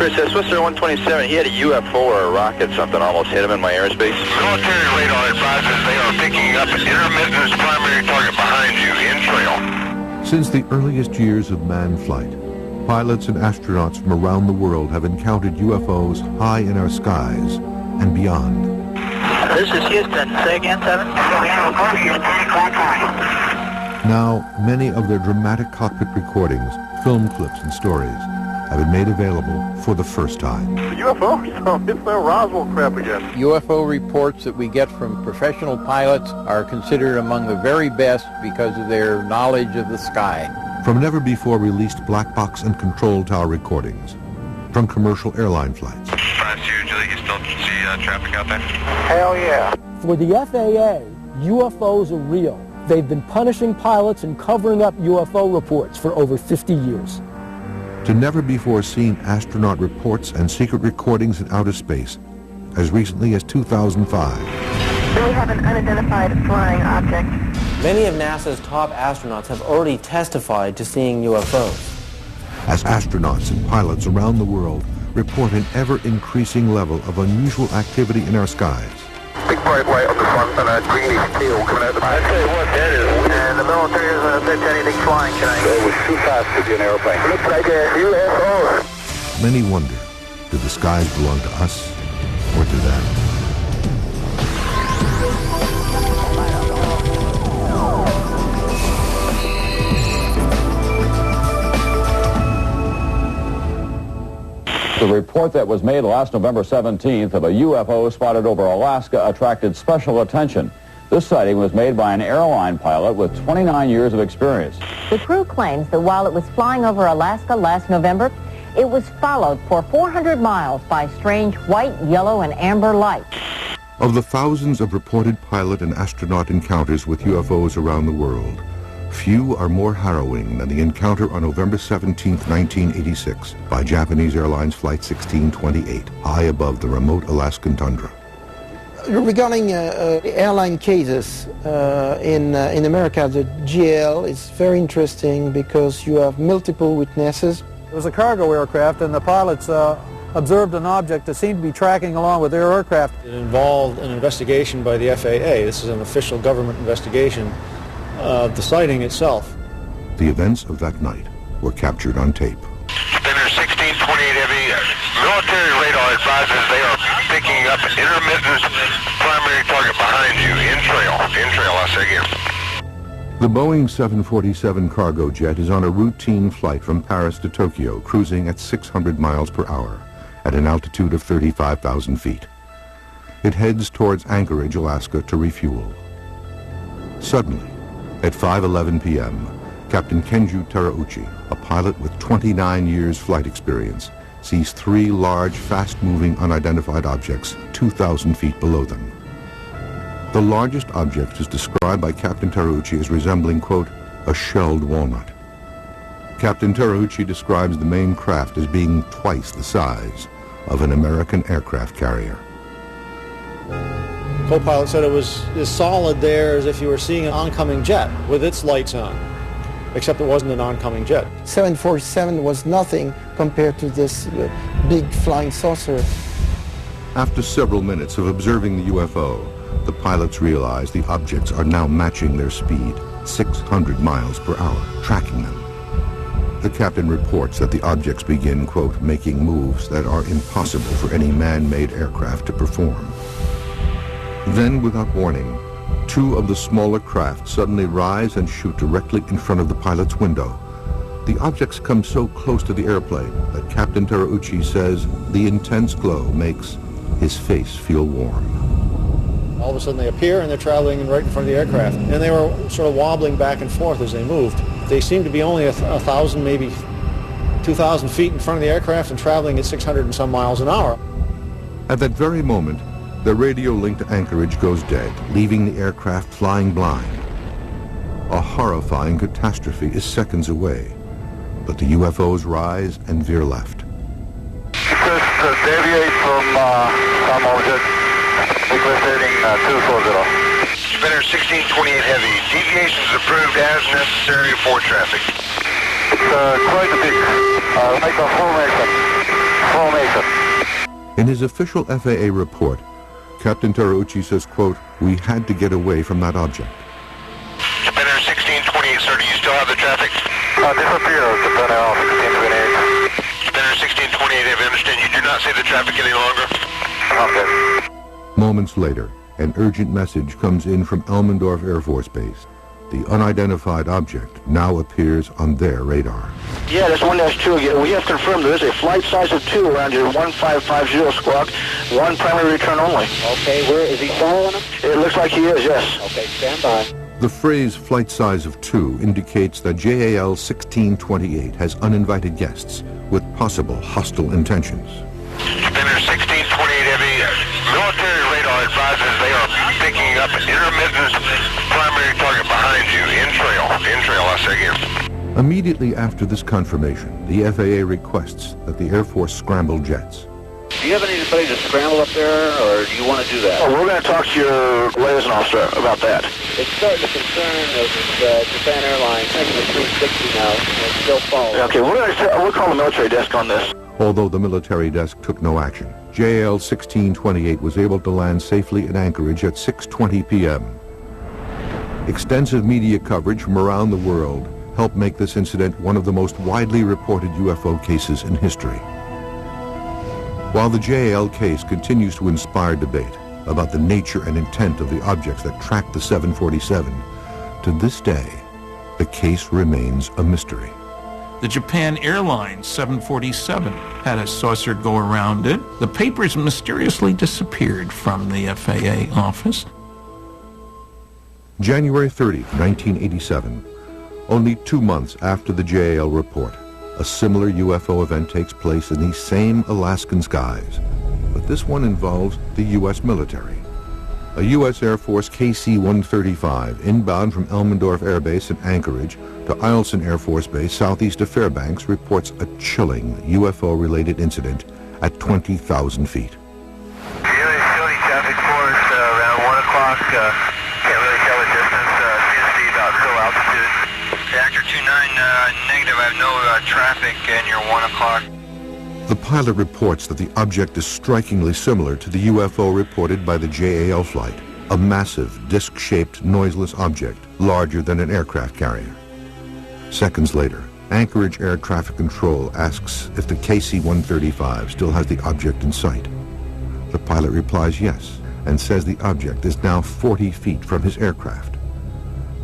Chris, that's Swisher 127. He had a UFO or a rocket, something almost hit him in my airspace. Military radar advises they are picking up an intermittent primary target behind you in trail. Since the earliest years of manned flight, pilots and astronauts from around the world have encountered UFOs high in our skies and beyond. This is Houston. Say again, 7? Now, many of their dramatic cockpit recordings, film clips, and stories have been made available for the first time. UFO? It's that Roswell crap again. UFO reports that we get from professional pilots are considered among the very best because of their knowledge of the sky. From never-before-released black box and control tower recordings, from commercial airline flights. France, you still see traffic out there? Hell yeah. For the FAA, UFOs are real. They've been punishing pilots and covering up UFO reports for over 50 years. To never-before-seen astronaut reports and secret recordings in outer space, as recently as 2005. We have an unidentified flying object. Many of NASA's top astronauts have already testified to seeing UFOs. As astronauts and pilots around the world report an ever-increasing level of unusual activity in our skies. Big bright light on the front and a greenish tail coming out the back. I tell you what, that is weird. And the military doesn't detect anything flying tonight. It was too fast to be an airplane. Looks like a UFO. Many wonder, do the skies belong to us or to them? The report that was made last November 17th of a UFO spotted over Alaska attracted special attention. This sighting was made by an airline pilot with 29 years of experience. The crew claims that while it was flying over Alaska last November, it was followed for 400 miles by strange white, yellow, and amber lights. Of the thousands of reported pilot and astronaut encounters with UFOs around the world, few are more harrowing than the encounter on November 17, 1986, by Japanese Airlines Flight 1628, high above the remote Alaskan tundra. Regarding airline cases in America, the GL is very interesting because you have multiple witnesses. It was a cargo aircraft, and the pilots observed an object that seemed to be tracking along with their aircraft. It involved an investigation by the FAA. This is an official government investigation of the sighting itself. The events of that night were captured on tape. Spinner 1628 Heavy, military radar advises they are picking up an intermittent primary target behind you in trail, I say again. The Boeing 747 cargo jet is on a routine flight from Paris to Tokyo, cruising at 600 miles per hour at an altitude of 35,000 feet. It heads towards Anchorage, Alaska to refuel. Suddenly, at 5:11 p.m., Captain Kenju Terauchi, a pilot with 29 years flight experience, sees three large, fast-moving, unidentified objects 2,000 feet below them. The largest object is described by Captain Terauchi as resembling, quote, a shelled walnut. Captain Terauchi describes the main craft as being twice the size of an American aircraft carrier. Co-pilot said it was as solid there as if you were seeing an oncoming jet with its lights on, except it wasn't an oncoming jet. 747 was nothing compared to this big flying saucer. After several minutes of observing the UFO, the pilots realize the objects are now matching their speed, 600 miles per hour, tracking them. The captain reports that the objects begin, quote, making moves that are impossible for any man-made aircraft to perform. Then, without warning, two of the smaller craft suddenly rise and shoot directly in front of the pilot's window. The objects come so close to the airplane that Captain Terauchi says the intense glow makes his face feel warm. All of a sudden they appear and they're traveling right in front of the aircraft. And they were sort of wobbling back and forth as they moved. They seemed to be only 1,000, maybe 2,000 feet in front of the aircraft and traveling at 600 and some miles an hour. At that very moment, the radio link to Anchorage goes dead, leaving the aircraft flying blind. A horrifying catastrophe is seconds away, but the UFOs rise and veer left. Just deviate from some object, requesting 240. Spinner 1628 Heavy, deviations approved as necessary for traffic. It's quite a big, like a formation. Formation. In his official FAA report, Captain Terauchi says, quote, "We had to get away from that object." Spinner 1628, sir, do you still have the traffic? Disappears, Spinner 1628. Spinner 1628, if I understand, you do not see the traffic any longer? Okay. Moments later, an urgent message comes in from Elmendorf Air Force Base. The unidentified object now appears on their radar. Yeah, that's 1-2 again. We have confirmed there is a flight size of 2 around your 1550 squawk. One primary return only. Okay, where is he following him? It looks like he is, yes. Okay, stand by. The phrase flight size of 2 indicates that JAL 1628 has uninvited guests with possible hostile intentions. Spinner 1628 heavy, military radar advises they are picking up an intermittent primary target behind you, in trail, I say again. Immediately after this confirmation, the FAA requests that the Air Force scramble jets. Do you have anybody to scramble up there, or do you want to do that? Oh, we're going to talk to your liaison officer about that. It's starting to concern Japan Airlines taking the 360 now, and it's still following. Okay, we'll call the military desk on this. Although the military desk took no action, JAL 1628 was able to land safely in Anchorage at 6:20 p.m. Extensive media coverage from around the world helped make this incident one of the most widely reported UFO cases in history. While the JAL case continues to inspire debate about the nature and intent of the objects that tracked the 747, to this day, the case remains a mystery. The Japan Airlines 747 had a saucer go around it. The papers mysteriously disappeared from the FAA office. January 30, 1987, only 2 months after the JAL report, a similar UFO event takes place in these same Alaskan skies, but this one involves the U.S. military. A U.S. Air Force KC-135 inbound from Elmendorf Air Base in Anchorage to Eielson Air Force Base southeast of Fairbanks reports a chilling UFO-related incident at 20,000 feet. Daily traffic for us around 1 o'clock. Can't really tell the distance. Seems to be about full altitude. Reactor 29, negative. I have no traffic in your 1 o'clock. The pilot reports that the object is strikingly similar to the UFO reported by the JAL flight, a massive, disc-shaped, noiseless object, larger than an aircraft carrier. Seconds later, Anchorage Air Traffic Control asks if the KC-135 still has the object in sight. The pilot replies yes, and says the object is now 40 feet from his aircraft.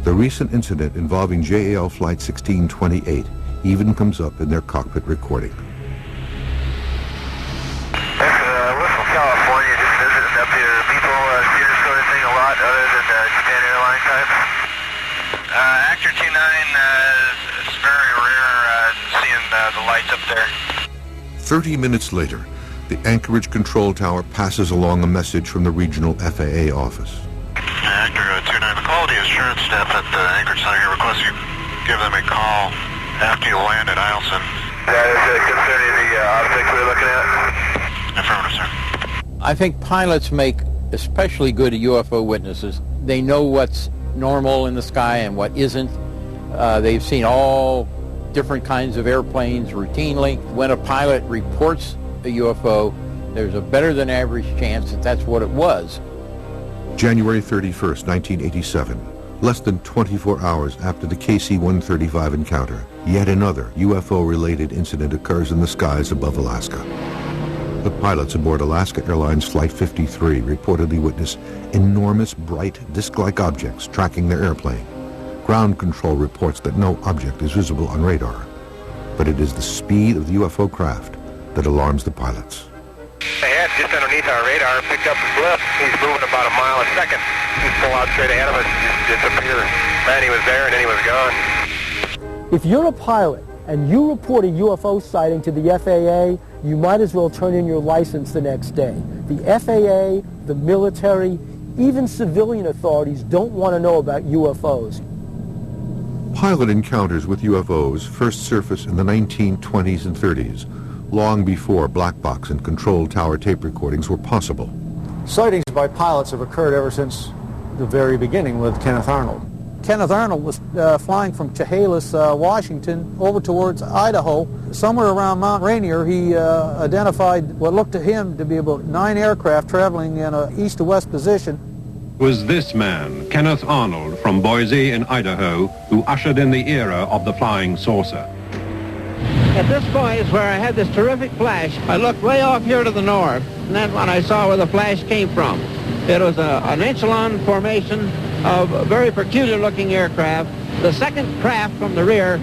The recent incident involving JAL Flight 1628 even comes up in their cockpit recording. We're from California, just visiting up here. People see this sort of thing a lot, other than the Japan Airline type. Actor 29, it's very rare seeing the lights up there. 30 minutes later, the Anchorage control tower passes along a message from the regional FAA office. Actor 29, the quality assurance staff at the Anchorage Center here requests you give them a call after you land at Eielson. That is concerning the object we're looking at? Affirmative, sir. I think pilots make especially good UFO witnesses. They know what's normal in the sky and what isn't. They've seen all different kinds of airplanes routinely. When a pilot reports a UFO, there's a better than average chance that that's what it was. January 31st, 1987, less than 24 hours after the KC-135 encounter, yet another UFO-related incident occurs in the skies above Alaska. The pilots aboard Alaska Airlines Flight 53 reportedly witness enormous, bright, disc-like objects tracking their airplane. Ground control reports that no object is visible on radar, but it is the speed of the UFO craft that alarms the pilots. They had just underneath our radar, picked up the blip. He's moving about a mile a second. He's full out straight ahead of us, just disappeared. Man, he was there and then he was gone. If you're a pilot and you report a UFO sighting to the FAA, you might as well turn in your license the next day. The FAA, the military, even civilian authorities don't want to know about UFOs. Pilot encounters with UFOs first surfaced in the 1920s and 30s, long before black box and control tower tape recordings were possible. Sightings by pilots have occurred ever since the very beginning with Kenneth Arnold. Kenneth Arnold was flying from Chehalis, Washington, over towards Idaho. Somewhere around Mount Rainier, he identified what looked to him to be about 9 aircraft traveling in an east to west position. Was this man, Kenneth Arnold from Boise in Idaho, who ushered in the era of the flying saucer. At this point is where I had this terrific flash. I looked way off here to the north, and that's when I saw where the flash came from. It was an echelon formation of a very peculiar-looking aircraft. The second craft from the rear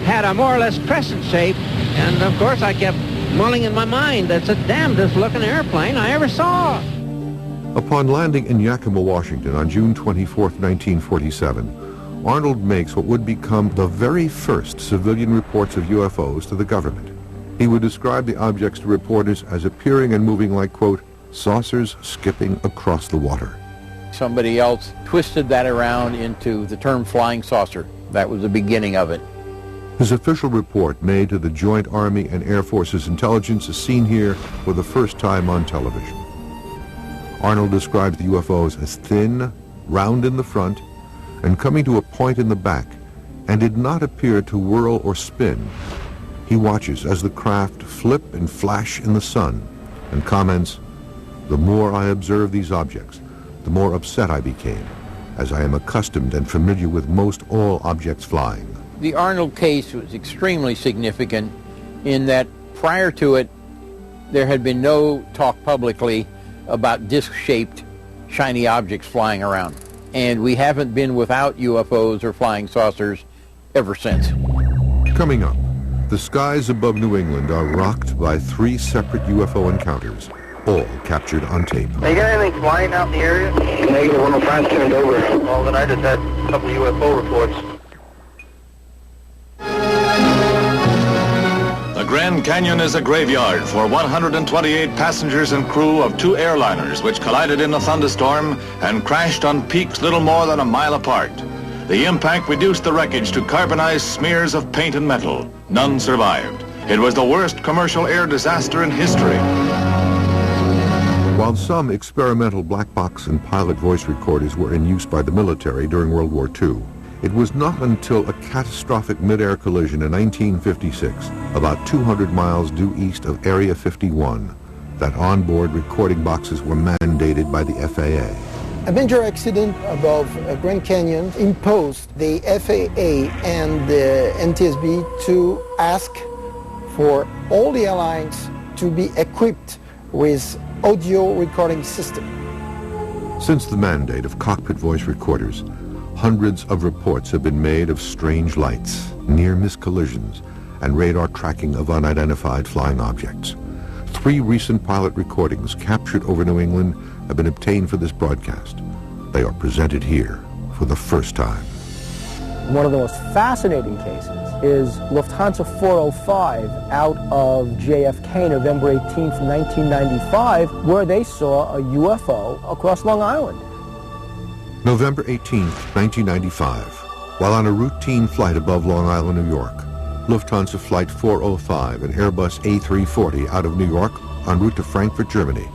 had a more or less crescent shape, and of course I kept mulling in my mind, that's the damnedest looking airplane I ever saw. Upon landing in Yakima, Washington on June 24, 1947, Arnold makes what would become the very first civilian reports of UFOs to the government. He would describe the objects to reporters as appearing and moving like, quote, saucers skipping across the water. Somebody else twisted that around into the term flying saucer. That was the beginning of it. His official report made to the Joint Army and Air Forces intelligence is seen here for the first time on television. Arnold describes the UFOs as thin, round in the front, and coming to a point in the back, and did not appear to whirl or spin. He watches as the craft flip and flash in the sun, and comments, "The more I observe these objects, the more upset I became, as I am accustomed and familiar with most all objects flying." The Arnold case was extremely significant in that prior to it, there had been no talk publicly about disc-shaped, shiny objects flying around. And we haven't been without UFOs or flying saucers ever since. Coming up, the skies above New England are rocked by 3 separate UFO encounters, all captured on tape. Hey, you got anything flying out in the area? Negative 105 turned over. Well, then I just had a couple of UFO reports. The Grand Canyon is a graveyard for 128 passengers and crew of 2 airliners which collided in a thunderstorm and crashed on peaks little more than a mile apart. The impact reduced the wreckage to carbonized smears of paint and metal. None survived. It was the worst commercial air disaster in history. While some experimental black box and pilot voice recorders were in use by the military during World War II, it was not until a catastrophic mid-air collision in 1956, about 200 miles due east of Area 51, that onboard recording boxes were mandated by the FAA. A major accident above Grand Canyon imposed the FAA and the NTSB to ask for all the airlines to be equipped with audio recording system. Since the mandate of cockpit voice recorders, hundreds of reports have been made of strange lights, near-miss collisions, and radar tracking of unidentified flying objects. 3 recent pilot recordings captured over New England have been obtained for this broadcast. They are presented here for the first time. One of the most fascinating cases is Lufthansa 405 out of JFK November 18th, 1995, where they saw a UFO across Long Island. November 18th, 1995, while on a routine flight above Long Island, New York, Lufthansa Flight 405, an Airbus A340 out of New York en route to Frankfurt, Germany,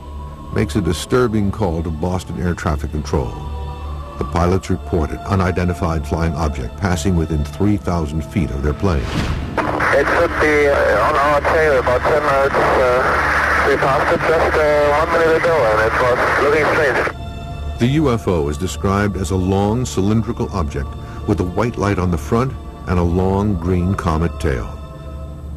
makes a disturbing call to Boston Air Traffic Control. The pilots reported unidentified flying object passing within 3,000 feet of their plane. It should be on our tail about 10 minutes. We passed it just 1 minute ago, and it was looking strange. The UFO is described as a long cylindrical object with a white light on the front and a long green comet tail.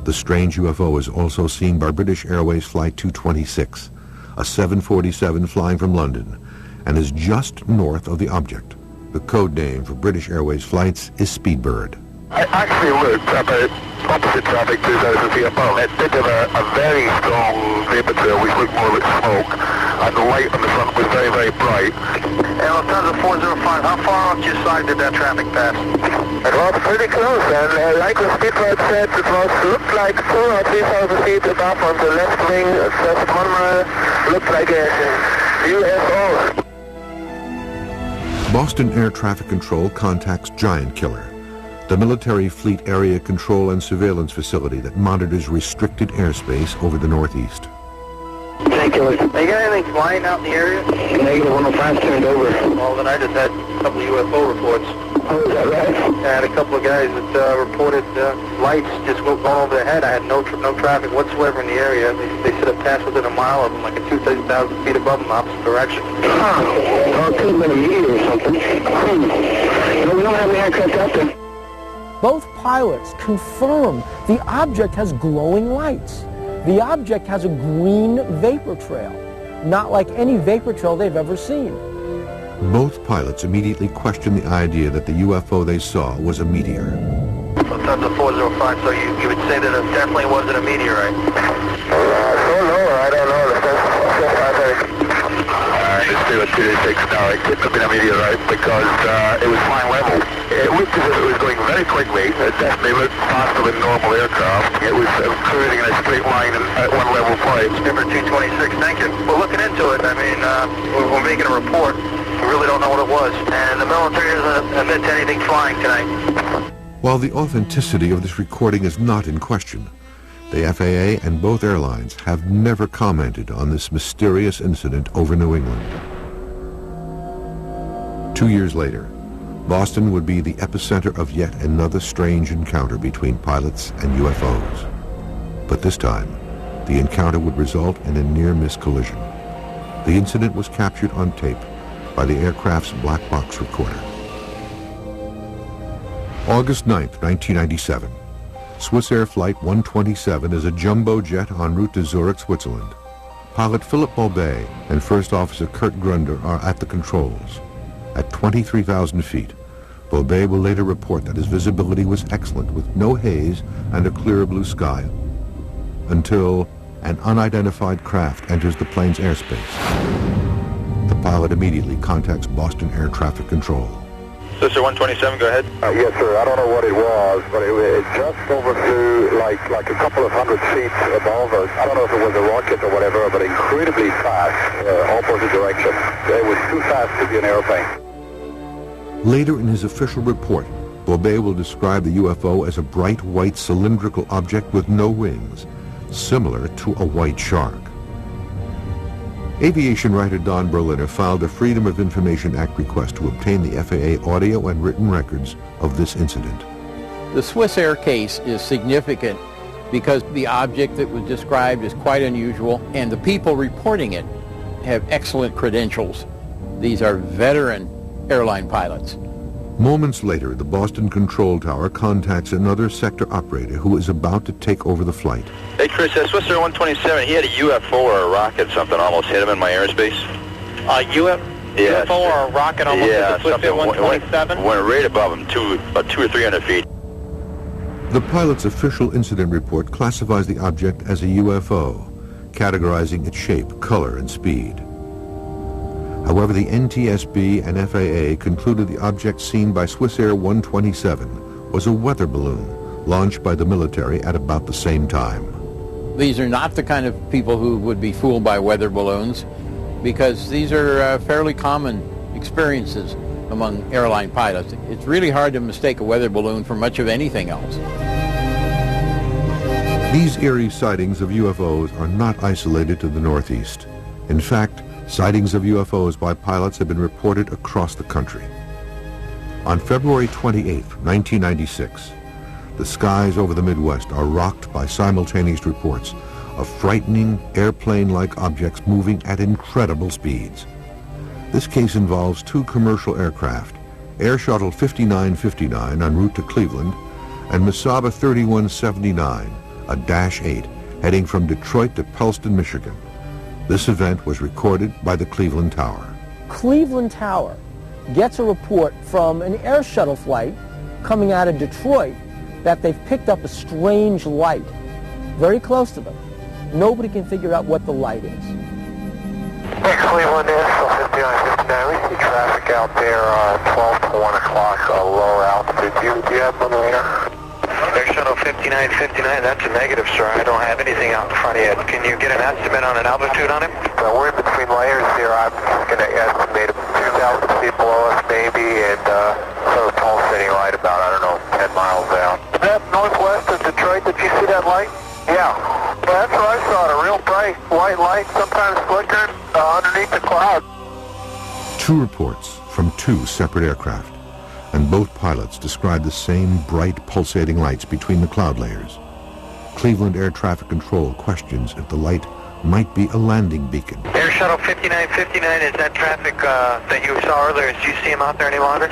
The strange UFO is also seen by British Airways Flight 226, a 747 flying from London, and is just north of the object. The code name for British Airways flights is Speedbird. I actually looked about opposite traffic 2,000 feet above. It did have a very strong vapor trail which looked more like smoke, and the light on the front was very, very bright. And Lufthansa 405, how far off to your side did that traffic pass? It was pretty close, and like the Speedbird said, it looked like 2,000 or 3,000 feet above on the left wing, just 1 mile, looked like a UFO. Boston Air Traffic Control contacts Giant Killer, the military fleet area control and surveillance facility that monitors restricted airspace over the Northeast. Giant Killer, they got anything flying out in the area? Negative 105 turned over. Well, then I just had a couple of UFO reports. Oh, is that right? I had a couple of guys that reported lights just going over their head. I had no traffic whatsoever in the area. They should have passed within a mile of them, like 2,000 feet above them, opposite direction. Or it could have been a meteor or something. No, we don't have any aircraft out there. Both pilots confirm the object has glowing lights. The object has a green vapor trail, not like any vapor trail they've ever seen. Both pilots immediately questioned the idea that the UFO they saw was a meteor. Sometimes a 405, so you would say that it definitely wasn't a meteorite? I don't know. It's 226. No, it couldn't have been a meteorite because it was flying level. It looked as if it was going very quickly. It definitely looked faster than normal aircraft. It was cruising in a straight line at one level flight. Number 226, thank you. We're looking into it. I mean, we're making a report. We really don't know what it was. And the military doesn't admit to anything flying tonight. While the authenticity of this recording is not in question, the FAA and both airlines have never commented on this mysterious incident over New England. 2 years later, Boston would be the epicenter of yet another strange encounter between pilots and UFOs. But this time, the encounter would result in a near-miss collision. The incident was captured on tape by the aircraft's black box recorder. August 9th, 1997. Swiss Air Flight 127 is a jumbo jet en route to Zurich, Switzerland. Pilot Philip Boulbet and First Officer Kurt Grunder are at the controls. At 23,000 feet, Boulbet will later report that his visibility was excellent with no haze and a clear blue sky, until an unidentified craft enters the plane's airspace. The pilot immediately contacts Boston Air Traffic Control. Sister 127, go ahead. Yes, sir. I don't know what it was, but it just overflew like a couple of hundred feet above us. I don't know if it was a rocket or whatever, but incredibly fast, opposite direction. It was too fast to be an airplane. Later in his official report, Boulbet will describe the UFO as a bright white cylindrical object with no wings, similar to a white shark. Aviation writer Don Berliner filed a Freedom of Information Act request to obtain the FAA audio and written records of this incident. The Swiss Air case is significant because the object that was described is quite unusual, and the people reporting it have excellent credentials. These are veteran airline pilots. Moments later, the Boston control tower contacts another sector operator who is about to take over the flight. Hey, Chris, Swiss Air 127, he had a UFO or a rocket, something almost hit him in my airspace. UFO or a rocket almost hit the Swiss Air 127? Went right above him, about 200 or 300 feet. The pilot's official incident report classifies the object as a UFO, categorizing its shape, color, and speed. However, the NTSB and FAA concluded the object seen by Swiss Air 127 was a weather balloon launched by the military at about the same time. These are not the kind of people who would be fooled by weather balloons, because these are fairly common experiences among airline pilots. It's really hard to mistake a weather balloon for much of anything else. These eerie sightings of UFOs are not isolated to the Northeast. In fact, sightings of UFOs by pilots have been reported across the country. On February 28, 1996, the skies over the Midwest are rocked by simultaneous reports of frightening airplane-like objects moving at incredible speeds. This case involves two commercial aircraft, Air Shuttle 5959 en route to Cleveland and Mesaba 3179, a Dash 8, heading from Detroit to Pellston, Michigan. This event was recorded by the Cleveland Tower. Cleveland Tower gets a report from an air shuttle flight coming out of Detroit that they've picked up a strange light very close to them. Nobody can figure out what the light is. Hey, Cleveland, Air 5959. We see traffic out there 12 to 1 o'clock, lower altitude. Do you have one later? Air Shuttle 5959, that's a negative, sir. I don't have anything out in front of you. Can you get an estimate on an altitude on him? We're in between layers here. I'm going to estimate 2,000 feet below us, maybe, and sort of pulsating light about, I don't know, 10 miles out. Is that northwest of Detroit? Did you see that light? Yeah. That's what I saw, a real bright white light, sometimes flickering underneath the cloud. Two reports from two separate aircraft. and both pilots described the same bright pulsating lights between the cloud layers. Cleveland Air Traffic Control questions if the light might be a landing beacon. Air Shuttle 5959, is that traffic that you saw earlier? Do you see him out there any longer?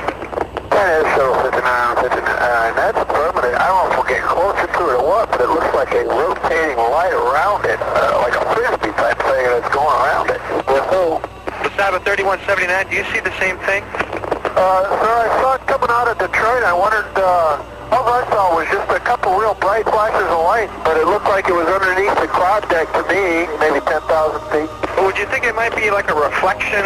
Air Shuttle 5959, that's permanent. I don't know if we'll get closer to it or what, but it looks like a rotating light around it, like a frisbee type thing that's going around it. UFO. Basaba 3179, do you see the same thing? Sir, I saw it coming out of Detroit. I wondered, all I saw was just a couple real bright flashes of light, but it looked like it was underneath the cloud deck to me, maybe 10,000 feet. Would you think it might be like a reflection,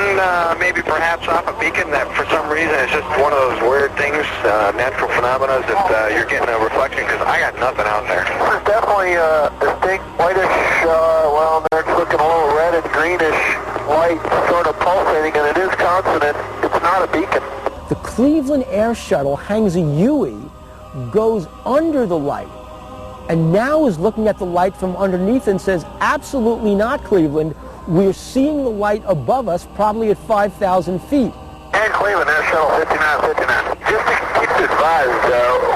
maybe perhaps off a beacon that for some reason it's just one of those weird things, natural phenomena that you're getting a reflection? Because I got nothing out there. It's definitely a distinct whitish, well, it's looking a little red and greenish light sort of pulsating, and it is consonant. It's not a beacon. The Cleveland Air Shuttle hangs a Huey, goes under the light, and now is looking at the light from underneath and says, absolutely not, Cleveland. We're seeing the light above us, probably at 5,000 feet. And Cleveland Air Shuttle 5959. Just to keep you advised,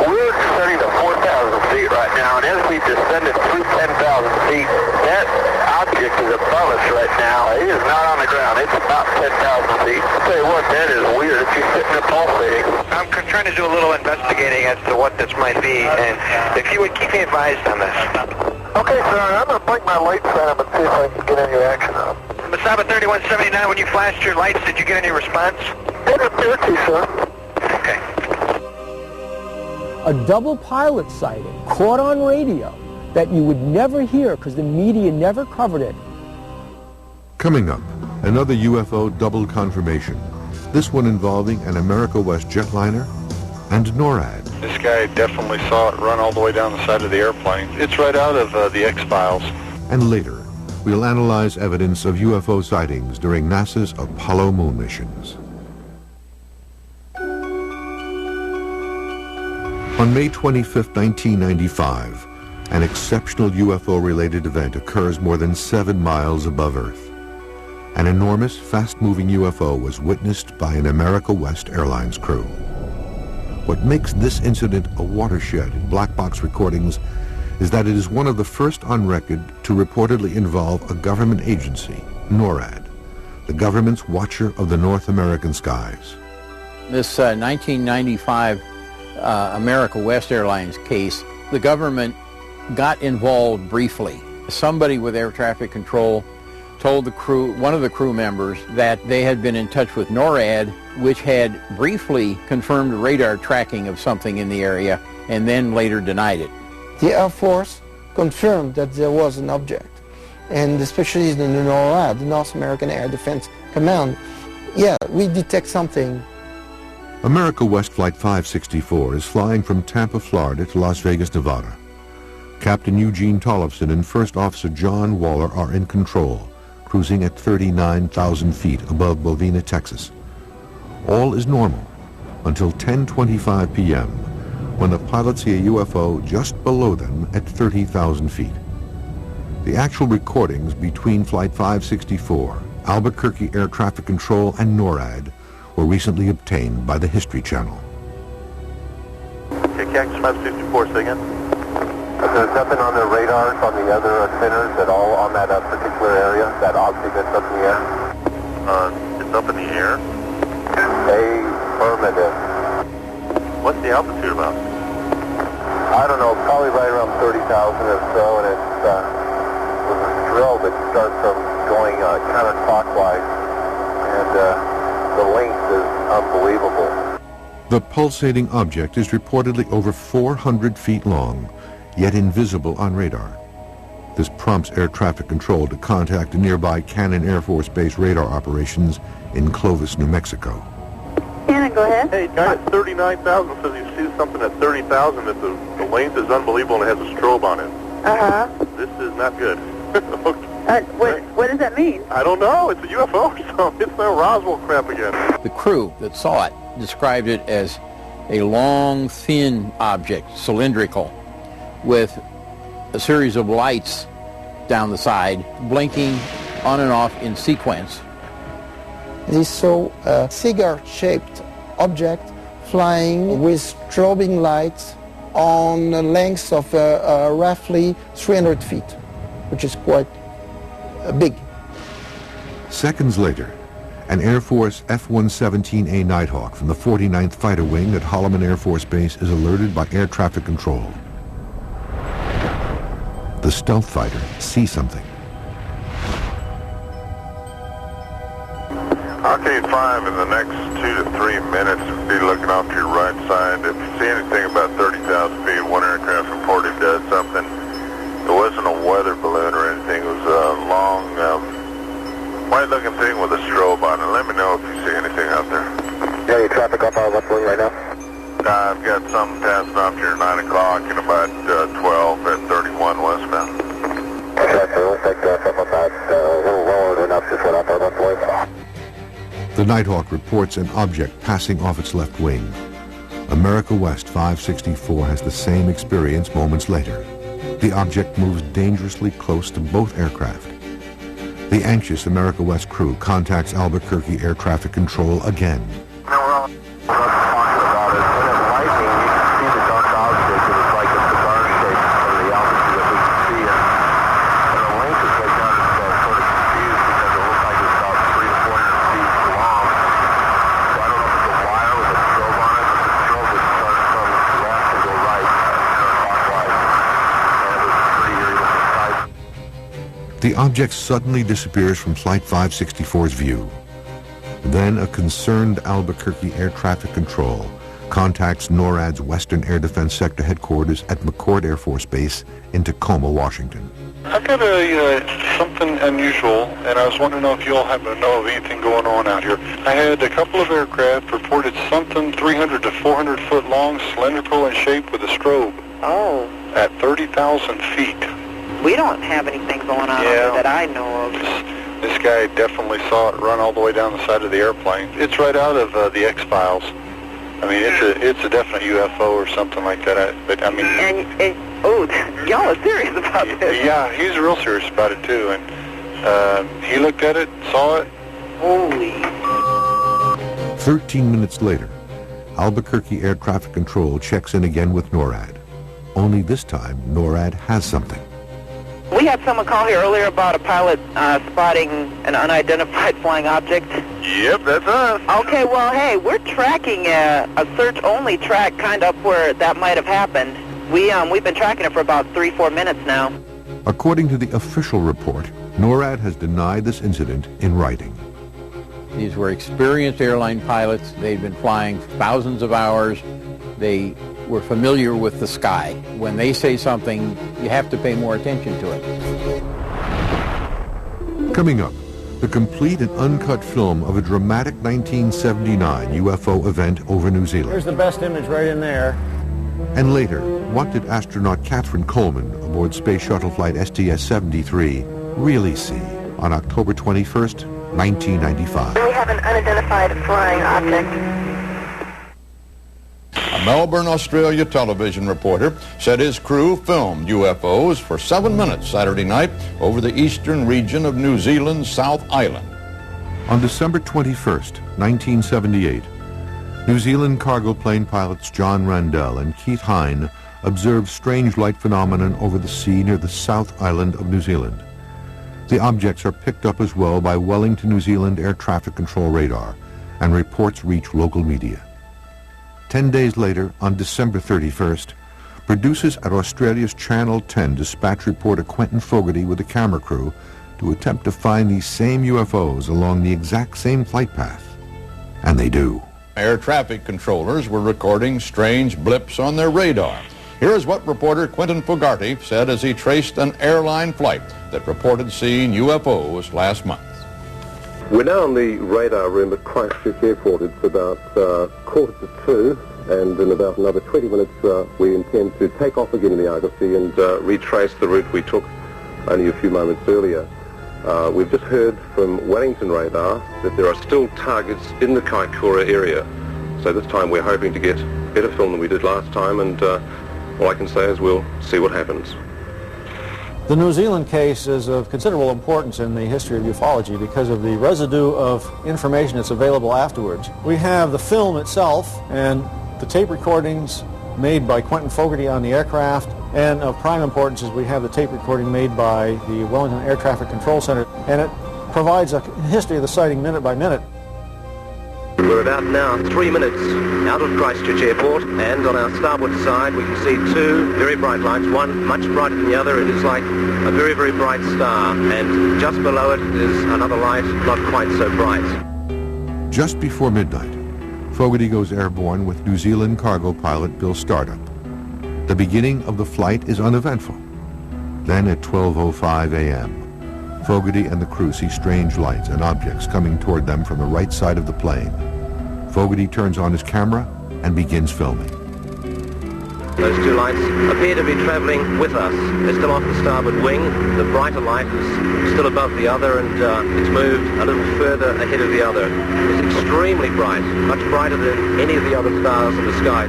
we're descending to 4,000 feet right now, and as we descended through 10,000 feet, that object is above us right now. It is not on the ground. It's about 10,000 feet. I'll tell you what, that is weird. It's just sitting there pulsating. I'm trying to do a little investigating as to what this might be, and if you would keep me advised on this. Okay, sir, I'm going to blink my light sign up and see if I can get any reaction on it. Basaba 3179, when you flashed your lights, did you get any response? It appeared to, sir. Okay. A double pilot sighting caught on radio that you would never hear because the media never covered it. Coming up, another UFO double confirmation, this one involving an America West jetliner and NORAD. This guy definitely saw it run all the way down the side of the airplane. It's right out of the X-Files. And later, we'll analyze evidence of UFO sightings during NASA's Apollo moon missions. On May 25, 1995, an exceptional UFO-related event occurs more than 7 miles above Earth. An enormous, fast-moving UFO was witnessed by an America West Airlines crew. What makes this incident a watershed in black box recordings is that it is one of the first on record to reportedly involve a government agency, NORAD, the government's watcher of the North American skies. This 1995 America West Airlines case, the government got involved briefly. Somebody with air traffic control told the crew, one of the crew members, that they had been in touch with NORAD, which had briefly confirmed radar tracking of something in the area and then later denied it. The Air Force confirmed that there was an object, and especially in the NORAD, the North American Air Defense Command, yeah, we detect something. America West Flight 564 is flying from Tampa, Florida to Las Vegas, Nevada. Captain Eugene Tollefson and First Officer John Waller are in control, cruising at 39,000 feet above Bovina, Texas. All is normal until 10:25 p.m. when the pilots see a UFO just below them at 30,000 feet. The actual recordings between Flight 564, Albuquerque Air Traffic Control, and NORAD were recently obtained by the History Channel. Okay, Cactus 564, say again. There's nothing on the radars on the other centers at all on that particular area, that object that's up in the air? It's up in the air? Affirmative. What's the altitude about? I don't know, probably right around 30,000 or so, and it's with a drill that starts from going counterclockwise, and the length is unbelievable. The pulsating object is reportedly over 400 feet long, yet invisible on radar. This prompts air traffic control to contact a nearby Cannon Air Force Base radar operations in Clovis, New Mexico. Cannon, go ahead. Hey, guy at 39,000 says he sees something at 30,000 that the length is unbelievable and it has a strobe on it. Uh-huh. This is not good. What does that mean? I don't know. It's a UFO or something. It's that Roswell crap again. The crew that saw it described it as a long, thin object, cylindrical, with a series of lights down the side, blinking on and off in sequence. They saw a cigar-shaped object flying with strobing lights on a length of roughly 300 feet, which is quite big. Seconds later, an Air Force F-117A Nighthawk from the 49th Fighter Wing at Holloman Air Force Base is alerted by air traffic control. The stealth fighter sees something. Arcade 5 in the next 2 to 3 minutes, be looking off to your right side. If you see anything about 30,000 feet, one aircraft reported something. It wasn't a weather balloon or anything. It was a long, white-looking thing with a strobe on it. Let me know if you see anything out there. Yeah, your traffic up on left wing right now? I've got something passing off to your 9 o'clock in about 12 at 31 westbound. Okay, so we'll take something like that. A little lower than up, just went up on that point. The Nighthawk reports an object passing off its left wing. America West 564 has the same experience moments later. The object moves dangerously close to both aircraft. The anxious America West crew contacts Albuquerque Air Traffic Control again. No, we're all talking about it. When it's lightning, you can see the dark object, and it's like a cigar shape from the altitude that we can see it. And the length is right down is sort of confused because it looks like it's about 300 to 400 feet long. So I don't know if it's a wire with a strobe on it, but the strobe would start from left and go right counterclockwise. And it was pretty eerie looking sight. The object suddenly disappears from Flight 564's view. Then a concerned Albuquerque Air Traffic Control contacts NORAD's Western Air Defense Sector headquarters at McCord Air Force Base in Tacoma, Washington. I've got something unusual, and I was wondering if you all happen to know of anything going on out here. I had a couple of aircraft reported something 300 to 400 foot long, cylindrical in shape with a strobe. Oh. At 30,000 feet. We don't have anything going on here that I know of. This guy definitely saw it run all the way down the side of the airplane. It's right out of the X-Files. I mean, it's a definite UFO or something like that. But I mean, y'all are serious about this? Yeah, he's real serious about it too. And he looked at it, saw it. Holy! 13 minutes later, Albuquerque Air Traffic Control checks in again with NORAD. Only this time, NORAD has something. We had someone call here earlier about a pilot spotting an unidentified flying object. Yep, that's us. Okay, well, hey, we're tracking a search-only track kind of up where that might have happened. We've been tracking it for about 3-4 minutes now. According to the official report, NORAD has denied this incident in writing. These were experienced airline pilots. They'd been flying thousands of hours. They were familiar with the sky. When they say something, you have to pay more attention to it. Coming up, the complete and uncut film of a dramatic 1979 UFO event over New Zealand. Here's the best image right in there. And later, what did astronaut Catherine Coleman aboard Space Shuttle Flight STS-73 really see on October 21st, 1995? We have an unidentified flying object. A Melbourne, Australia television reporter said his crew filmed UFOs for 7 minutes Saturday night over the eastern region of New Zealand's South Island. On December 21st, 1978, New Zealand cargo plane pilots John Randell and Keith Hine observed strange light phenomenon over the sea near the South Island of New Zealand. The objects are picked up as well by Wellington, New Zealand Air Traffic Control radar, and reports reach local media. 10 days later, on December 31st, producers at Australia's Channel 10 dispatch reporter Quentin Fogarty with a camera crew to attempt to find these same UFOs along the exact same flight path. And they do. Air traffic controllers were recording strange blips on their radar. Here is what reporter Quentin Fogarty said as he traced an airline flight that reported seeing UFOs last month. We're now in the radar room at Christchurch Airport. It's about 1:45, and in about another 20 minutes we intend to take off again in the Argosy and retrace the route we took only a few moments earlier. We've just heard from Wellington radar that there are still targets in the Kaikoura area. So this time we're hoping to get better film than we did last time, and all I can say is we'll see what happens. The New Zealand case is of considerable importance in the history of ufology because of the residue of information that's available afterwards. We have the film itself and the tape recordings made by Quentin Fogarty on the aircraft, and of prime importance is we have the tape recording made by the Wellington Air Traffic Control Center, and it provides a history of the sighting minute by minute. We're about now 3 minutes out of Christchurch Airport, and on our starboard side we can see two very bright lights, one much brighter than the other. It is like a very, very bright star, and just below it is another light, not quite so bright. Just before midnight, Fogarty goes airborne with New Zealand cargo pilot Bill Startup. The beginning of the flight is uneventful. Then at 12:05 a.m., Fogarty and the crew see strange lights and objects coming toward them from the right side of the plane. Fogarty turns on his camera and begins filming. Those two lights appear to be traveling with us. They're still off the starboard wing. The brighter light is still above the other, and it's moved a little further ahead of the other. It's extremely bright, much brighter than any of the other stars in the sky.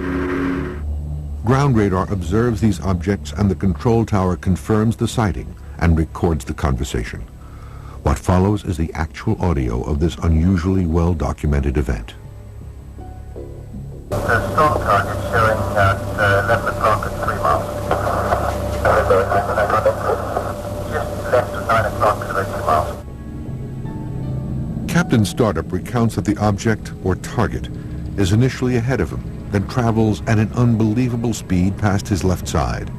Ground radar observes these objects, and the control tower confirms the sighting and records the conversation. What follows is the actual audio of this unusually well-documented event. The storm target showing at 11 o'clock at 3 miles. Just left at 9 o'clock at 2 miles. Captain Startup recounts that the object, or target, is initially ahead of him, then travels at an unbelievable speed past his left side.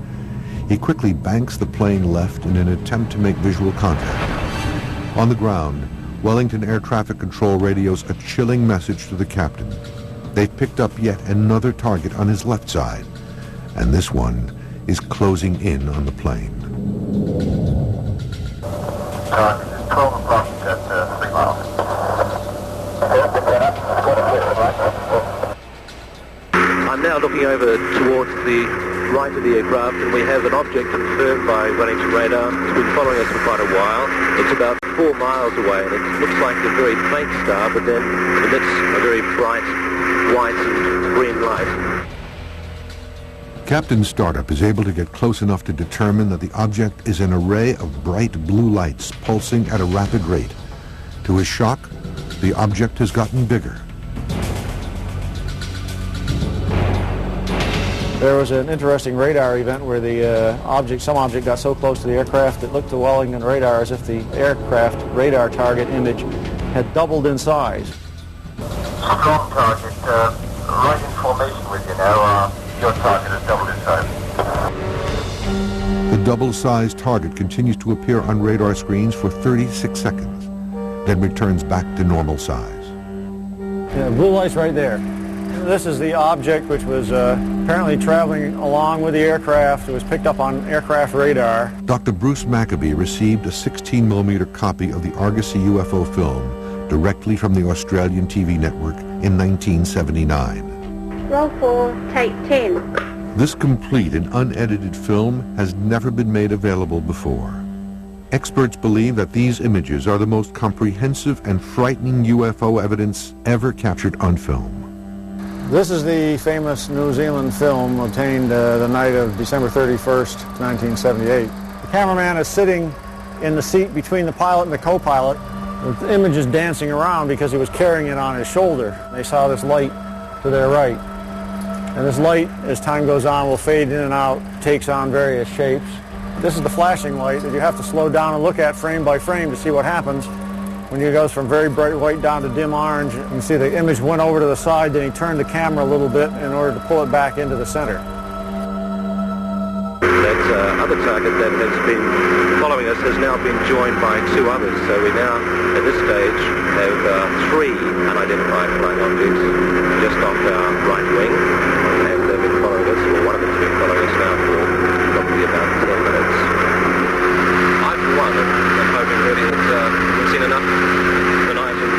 He quickly banks the plane left in an attempt to make visual contact. On the ground, Wellington Air Traffic Control radios a chilling message to the captain. They've picked up yet another target on his left side, and this one is closing in on the plane. Target is 12 o'clock at 3 miles. I'm now looking over towards the right of the aircraft, and we have an object confirmed by Wellington radar. It's been following us for quite a while. It's about 4 miles away, and it looks like a very faint star, but then emits a very bright white and green light. Captain Startup is able to get close enough to determine that the object is an array of bright blue lights pulsing at a rapid rate. To his shock, the object has gotten bigger. There was an interesting radar event where the some object got so close to the aircraft it looked to Wellington radar as if the aircraft radar target image had doubled in size. Strong target, right in formation with you now. Your target has doubled in size. The double-sized target continues to appear on radar screens for 36 seconds, then returns back to normal size. Yeah, blue lights right there. This is the object which was apparently traveling along with the aircraft. It was picked up on aircraft radar. Dr. Bruce Maccabee received a 16mm copy of the Argosy UFO film directly from the Australian TV network in 1979. Roll 4, take 10. This complete and unedited film has never been made available before. Experts believe that these images are the most comprehensive and frightening UFO evidence ever captured on film. This is the famous New Zealand film obtained the night of December 31st, 1978. The cameraman is sitting in the seat between the pilot and the co-pilot. The image is dancing around because he was carrying it on his shoulder. They saw this light to their right. And this light, as time goes on, will fade in and out, takes on various shapes. This is the flashing light that you have to slow down and look at frame by frame to see what happens. When it goes from very bright white down to dim orange, you can see the image went over to the side, then he turned the camera a little bit in order to pull it back into the center. That other target that has been following us has now been joined by two others, so we now, at this stage, have 3 unidentified flying objects just off our right wing, and they've been following us, or one of them's been following us now for probably about 10 minutes. I, for one, am hoping really that we've seen enough tonight, and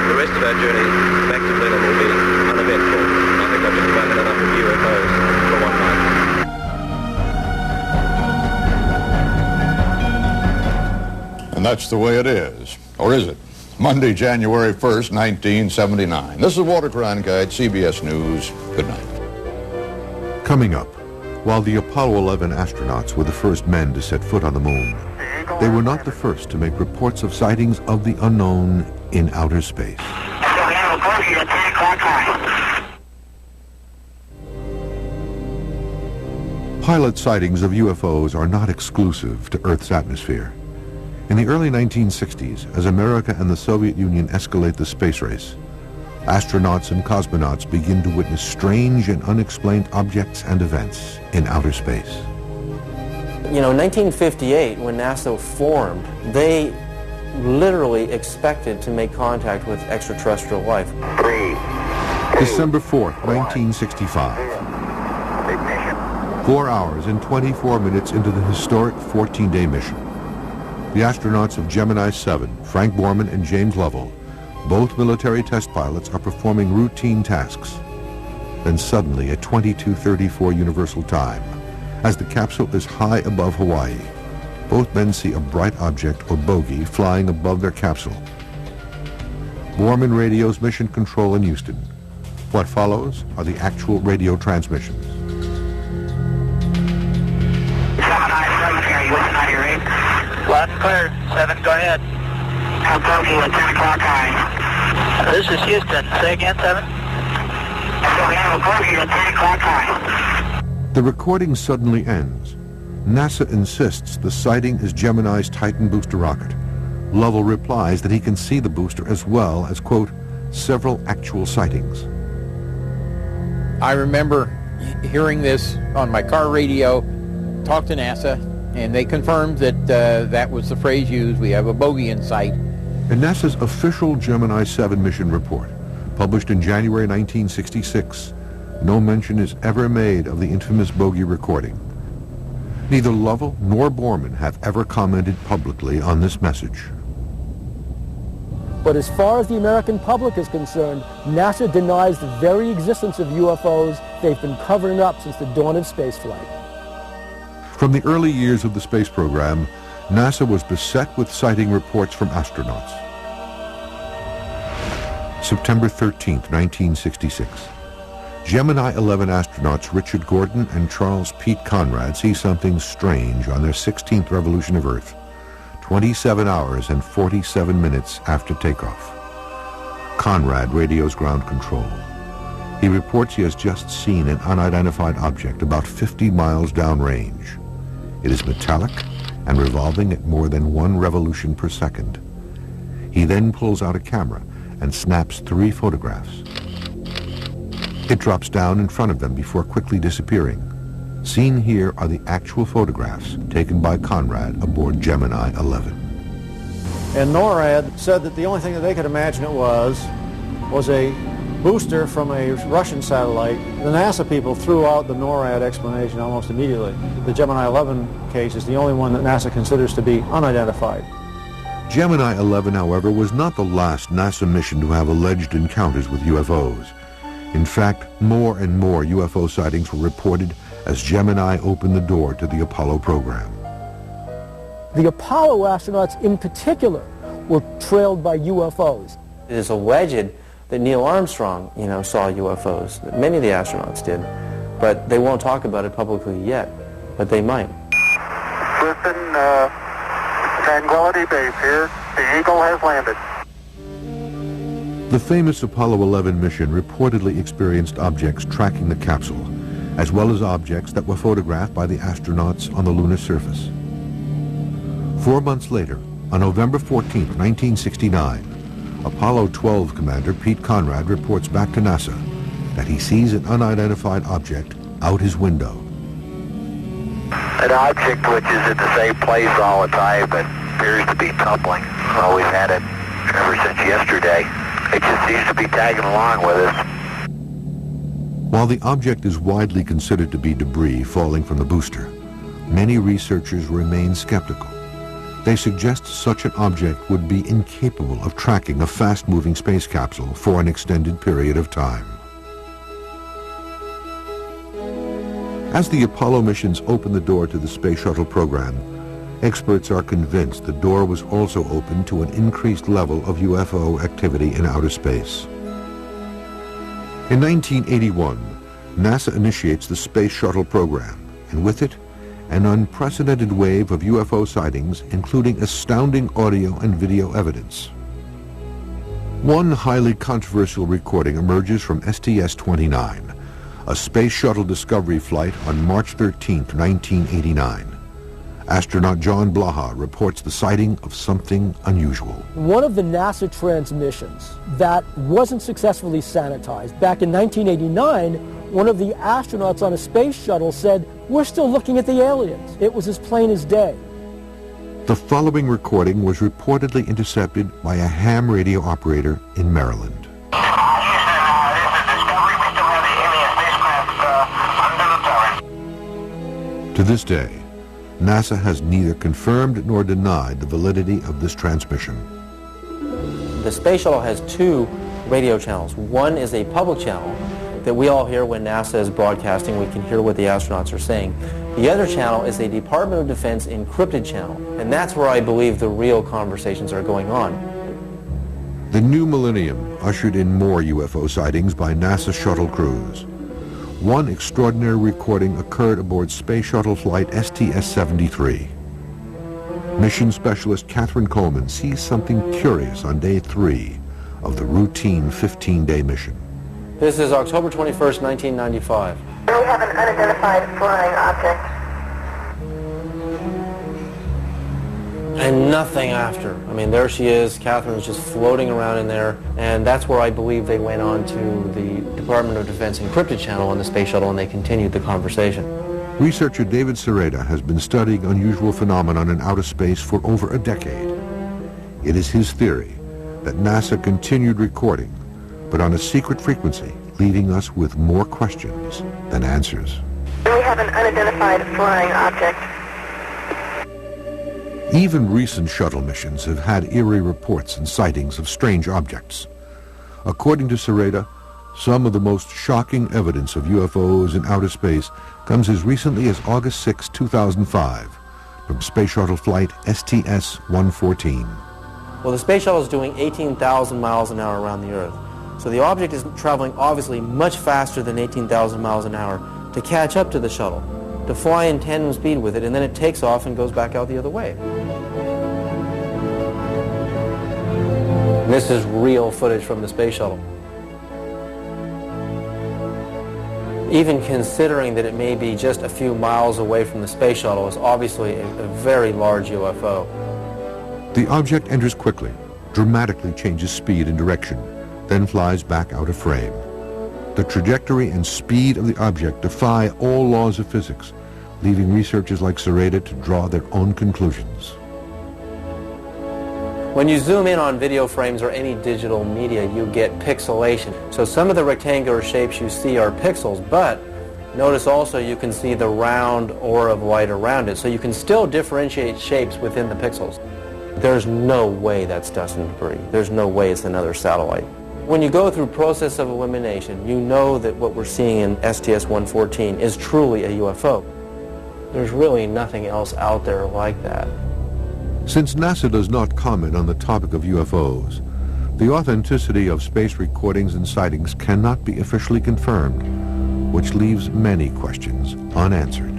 the rest of our journey back to Berlin will be uneventful. I think I've just about had enough of UFOs for one night. And that's the way it is. Or is it? Monday, January 1st, 1979. This is Walter Cronkite, CBS News. Good night. Coming up, While the Apollo 11 astronauts were the first men to set foot on the moon, they were not the first to make reports of sightings of the unknown in outer space. Pilot sightings of UFOs are not exclusive to Earth's atmosphere. In the early 1960s, as America and the Soviet Union escalate the space race, astronauts and cosmonauts begin to witness strange and unexplained objects and events in outer space. You know, in 1958, when NASA formed, they literally expected to make contact with extraterrestrial life. December 4th, 1965. 4 hours and 24 minutes into the historic 14-day mission. The astronauts of Gemini 7, Frank Borman and James Lovell, both military test pilots, are performing routine tasks. Then suddenly, at 22:34 Universal Time, as the capsule is high above Hawaii, both men see a bright object or bogey flying above their capsule. Borman radios Mission Control in Houston. What follows are the actual radio transmissions. Loud and clear. 7, go ahead. Bogey at 10 o'clock high. This is Houston. Say again, 7. Bogey at 10 o'clock high. The recording suddenly ends. NASA insists the sighting is Gemini's Titan booster rocket. Lovell replies that he can see the booster as well as, quote, several actual sightings. I remember hearing this on my car radio, talked to NASA, and they confirmed that that was the phrase used, we have a bogey in sight. In NASA's official Gemini 7 mission report, published in January 1966, no mention is ever made of the infamous bogey recording. Neither Lovell nor Borman have ever commented publicly on this message. But as far as the American public is concerned, NASA denies the very existence of UFOs they've been covering up since the dawn of spaceflight. From the early years of the space program, NASA was beset with sighting reports from astronauts. September 13th, 1966. Gemini 11 astronauts Richard Gordon and Charles Pete Conrad see something strange on their 16th revolution of Earth, 27 hours and 47 minutes after takeoff. Conrad radios ground control. He reports he has just seen an unidentified object about 50 miles downrange. It is metallic and revolving at more than 1 revolution per second. He then pulls out a camera and snaps 3 photographs. It drops down in front of them before quickly disappearing. Seen here are the actual photographs taken by Conrad aboard Gemini 11. And NORAD said that the only thing that they could imagine it was a booster from a Russian satellite. The NASA people threw out the NORAD explanation almost immediately. The Gemini 11 case is the only one that NASA considers to be unidentified. Gemini 11, however, was not the last NASA mission to have alleged encounters with UFOs. In fact, more and more UFO sightings were reported as Gemini opened the door to the Apollo program. The Apollo astronauts in particular were trailed by UFOs. It is alleged that Neil Armstrong, saw UFOs. Many of the astronauts did, but they won't talk about it publicly yet, but they might. Listen, Tranquility Base here. The Eagle has landed. The famous Apollo 11 mission reportedly experienced objects tracking the capsule, as well as objects that were photographed by the astronauts on the lunar surface. 4 months later, on November 14, 1969, Apollo 12 commander Pete Conrad reports back to NASA that he sees an unidentified object out his window. An object which is in the same place all the time but appears to be tumbling. Well, we've had it ever since yesterday. It just seems to be tagging along with us. While the object is widely considered to be debris falling from the booster, many researchers remain skeptical. They suggest such an object would be incapable of tracking a fast-moving space capsule for an extended period of time. As the Apollo missions open the door to the space shuttle program, experts are convinced the door was also open to an increased level of UFO activity in outer space. In 1981, NASA initiates the space shuttle program. and with it, an unprecedented wave of UFO sightings, including astounding audio and video evidence. One highly controversial recording emerges from STS-29, a space shuttle discovery flight on March 13, 1989. Astronaut John Blaha reports the sighting of something unusual. One of the NASA transmissions that wasn't successfully sanitized, back in 1989, one of the astronauts on a space shuttle said, "We're still looking at the aliens." It was as plain as day. The following recording was reportedly intercepted by a ham radio operator in Maryland. To this day, NASA has neither confirmed nor denied the validity of this transmission. The space shuttle has two radio channels. One is a public channel that we all hear when NASA is broadcasting. We can hear what the astronauts are saying. The other channel is a Department of Defense encrypted channel, and that's where I believe the real conversations are going on. The new millennium ushered in more UFO sightings by NASA shuttle crews. One extraordinary recording occurred aboard Space Shuttle Flight STS-73. Mission specialist Catherine Coleman sees something curious on day 3 of the routine 15-day mission. This is October 21st, 1995. We have an unidentified flying object. And nothing after. I mean, there she is. Catherine's just floating around in there, and that's where I believe they went on to the Department of Defense encrypted channel on the space shuttle, and they continued the conversation. Researcher David Sereda has been studying unusual phenomenon in outer space for over a decade. It is his theory that NASA continued recording, but on a secret frequency, leaving us with more questions than answers. We have an unidentified flying object. Even recent shuttle missions have had eerie reports and sightings of strange objects. According to Sereda, some of the most shocking evidence of UFOs in outer space comes as recently as August 6, 2005, from Space Shuttle Flight STS-114. Well, the space shuttle is doing 18,000 miles an hour around the Earth. So the object is traveling obviously much faster than 18,000 miles an hour to catch up to the shuttle, to fly in tandem speed with it, and then it takes off and goes back out the other way. This is real footage from the space shuttle. Even considering that it may be just a few miles away from the space shuttle is obviously a very large UFO. The object enters quickly, dramatically changes speed and direction, then flies back out of frame. The trajectory and speed of the object defy all laws of physics, leaving researchers like Sereda to draw their own conclusions. When you zoom in on video frames or any digital media, you get pixelation. So some of the rectangular shapes you see are pixels, but notice also you can see the round aura of light around it, so you can still differentiate shapes within the pixels. There's no way that's dust and debris. There's no way it's another satellite. When you go through process of elimination, you know that what we're seeing in STS-114 is truly a UFO. There's really nothing else out there like that. Since NASA does not comment on the topic of UFOs, the authenticity of space recordings and sightings cannot be officially confirmed, which leaves many questions unanswered.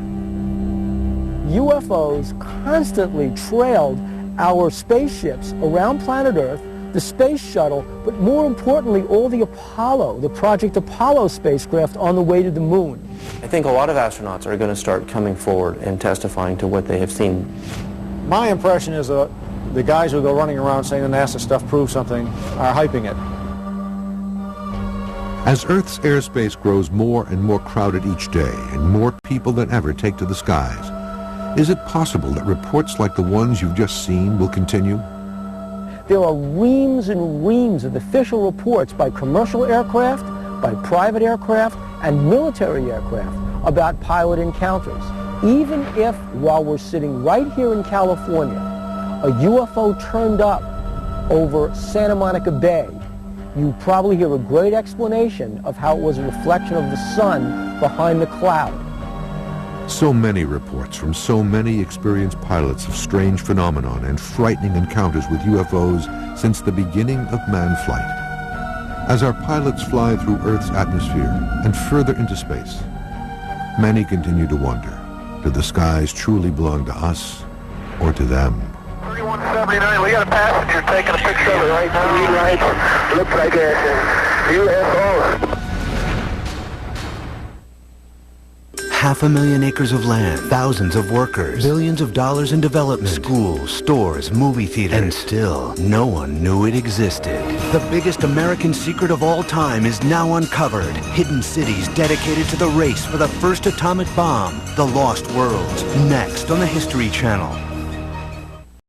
UFOs constantly trailed our spaceships around planet Earth, the space shuttle, but more importantly, all the Project Apollo spacecraft on the way to the moon. I think a lot of astronauts are going to start coming forward and testifying to what they have seen. My impression is that the guys who go running around saying the NASA stuff proves something are hyping it. As Earth's airspace grows more and more crowded each day and more people than ever take to the skies, is it possible that reports like the ones you've just seen will continue? There are reams and reams of official reports by commercial aircraft, by private aircraft, and military aircraft about pilot encounters. Even if, while we're sitting right here in California, a UFO turned up over Santa Monica Bay, you probably hear a great explanation of how it was a reflection of the sun behind the cloud. So many reports from so many experienced pilots of strange phenomenon and frightening encounters with UFOs since the beginning of manned flight. As our pilots fly through Earth's atmosphere and further into space, many continue to wonder, Do the skies truly belong to us or to them? 3179, we got a passenger taking a picture of it right now. Green lights, looks like a UFO. 500,000 acres of land, thousands of workers, billions of dollars in development, schools, stores, movie theaters, and still no one knew it existed. The biggest American secret of all time is now uncovered. Hidden cities dedicated to the race for the first atomic bomb, the Lost Worlds, next on the History Channel.